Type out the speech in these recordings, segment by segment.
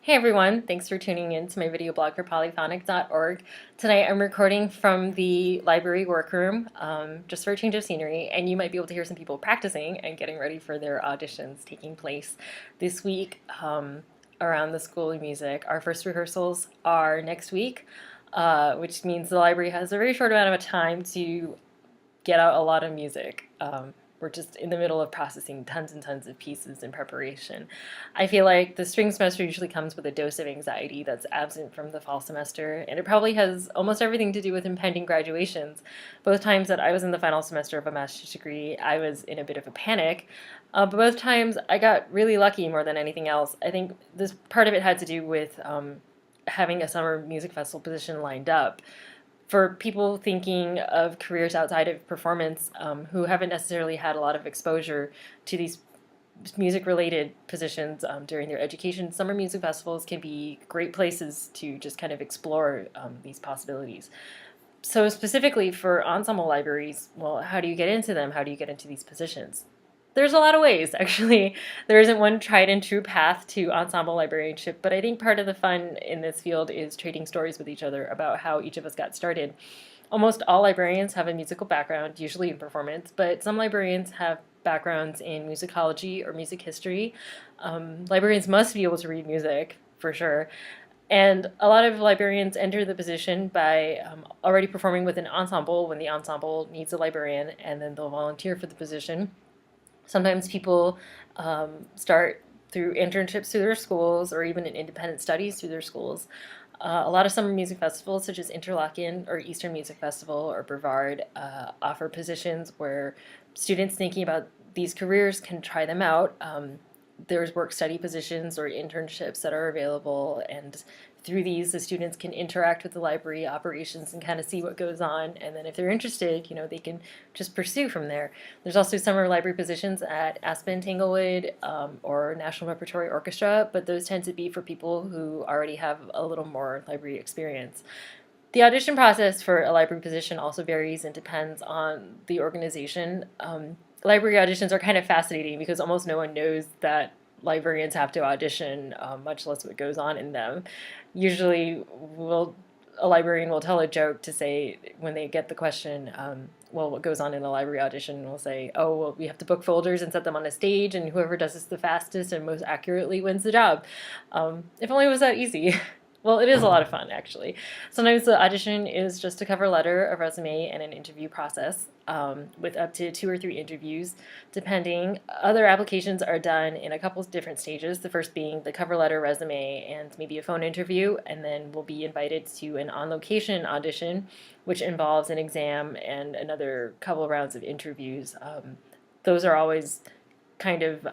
Hey everyone, thanks for tuning in to my video blog for polyphonic.org. Tonight I'm recording from the library workroom, just for a change of scenery, and you might be able to hear some people practicing and getting ready for their auditions taking place this week around the School of Music. Our first rehearsals are next week, which means the library has a very short amount of time to get out a lot of music. We're just in the middle of processing tons and tons of pieces in preparation. I feel like the spring semester usually comes with a dose of anxiety that's absent from the fall semester, and it probably has almost everything to do with impending graduations. Both times that I was in the final semester of a master's degree, I was in a bit of a panic, but both times I got really lucky more than anything else. I think this part of it had to do with having a summer music festival position lined up for people thinking of careers outside of performance who haven't necessarily had a lot of exposure to these music-related positions during their education. Summer music festivals can be great places to just kind of explore these possibilities. So specifically for ensemble libraries, well, how do you get into them? How do you get into these positions? There's a lot of ways, actually. There isn't one tried and true path to ensemble librarianship, but I think part of the fun in this field is trading stories with each other about how each of us got started. Almost all librarians have a musical background, usually in performance, but some librarians have backgrounds in musicology or music history. Librarians must be able to read music, for sure. And a lot of librarians enter the position by already performing with an ensemble when the ensemble needs a librarian, and then they'll volunteer for the position. Sometimes people start through internships through their schools or even in independent studies through their schools. A lot of summer music festivals, such as Interlaken or Eastern Music Festival or Brevard, offer positions where students thinking about these careers can try them out. There's work study positions or internships that are available, and through these the students can interact with the library operations and kind of see what goes on, and then if they're interested, they can just pursue from there. There's also summer library positions at Aspen, Tanglewood, or National Repertory Orchestra, but those tend to be for people who already have a little more library experience. The audition process for a library position also varies and depends on the organization. Library auditions are kind of fascinating because almost no one knows that librarians have to audition, much less what goes on in them. Usually, a librarian will tell a joke to say, when they get the question, well, what goes on in a library audition, we'll say, oh, well, we have to book folders and set them on a stage, and whoever does this the fastest and most accurately wins the job. If only it was that easy. Well, it is a lot of fun, actually. Sometimes the audition is just a cover letter, a resume, and an interview process with up to 2 or 3 interviews, depending. Other applications are done in a couple of different stages, the first being the cover letter, resume, and maybe a phone interview, and then we'll be invited to an on-location audition, which involves an exam and another couple of rounds of interviews. Those are always kind of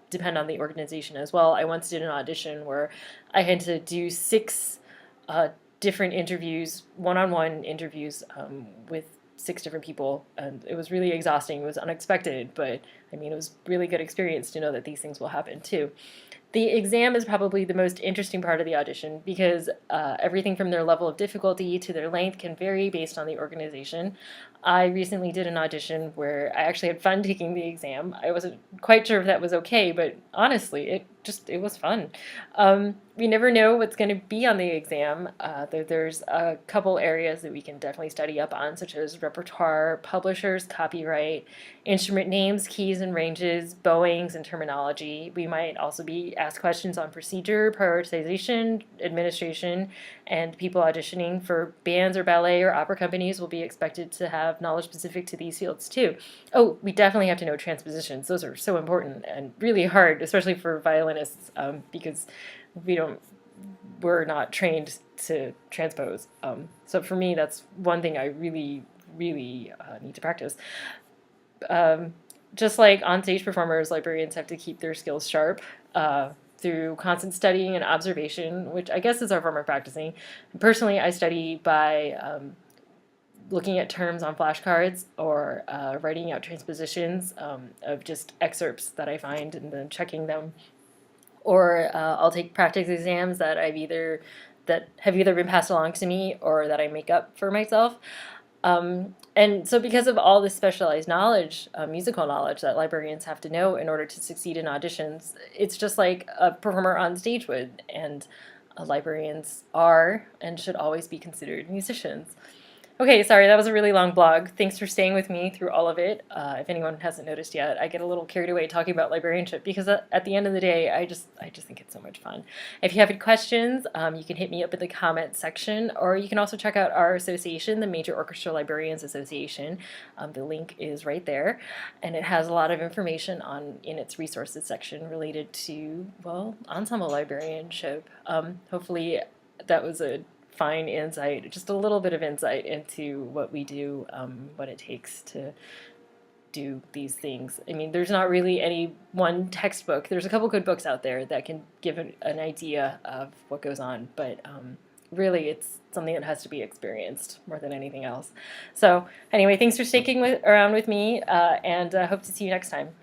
depend on the organization as well. I once did an audition where I had to do 6 different interviews, one-on-one interviews with 6 different people, and it was really exhausting. It was unexpected, but I mean, it was really good experience to know that these things will happen too. The exam is probably the most interesting part of the audition because everything from their level of difficulty to their length can vary based on the organization. I recently did an audition where I actually had fun taking the exam. I wasn't quite sure if that was okay, but honestly, it was fun. We never know what's going to be on the exam. There's a couple areas that we can definitely study up on, such as repertoire, publishers, copyright, instrument names, keys and ranges, bowings, and terminology. We might also be asked questions on procedure, prioritization, administration, and people auditioning for bands or ballet or opera companies will be expected to have knowledge specific to these fields too. Oh, we definitely have to know transpositions. Those are so important and really hard, especially for violinists, because we're not trained to transpose. So for me, that's one thing I really, really need to practice. Just like on-stage performers, librarians have to keep their skills sharp through constant studying and observation, which I guess is our form of practicing. Personally, I study by looking at terms on flashcards or writing out transpositions of just excerpts that I find and then checking them. Or I'll take practice exams that have either been passed along to me or that I make up for myself. And so, because of all this specialized knowledge, musical knowledge that librarians have to know in order to succeed in auditions, it's just like a performer on stage would. And librarians are and should always be considered musicians. Okay, sorry, that was a really long blog. Thanks for staying with me through all of it. If anyone hasn't noticed yet, I get a little carried away talking about librarianship because at the end of the day, I just think it's so much fun. If you have any questions, you can hit me up in the comments section, or you can also check out our association, the Major Orchestra Librarians Association. The link is right there, and it has a lot of information in its resources section related to, well, ensemble librarianship. Hopefully, that was a fine insight, just a little bit of insight into what we do, what it takes to do these things. I mean, there's not really any one textbook. There's a couple good books out there that can give an idea of what goes on, but really it's something that has to be experienced more than anything else. So anyway, thanks for sticking around with me, and hope to see you next time.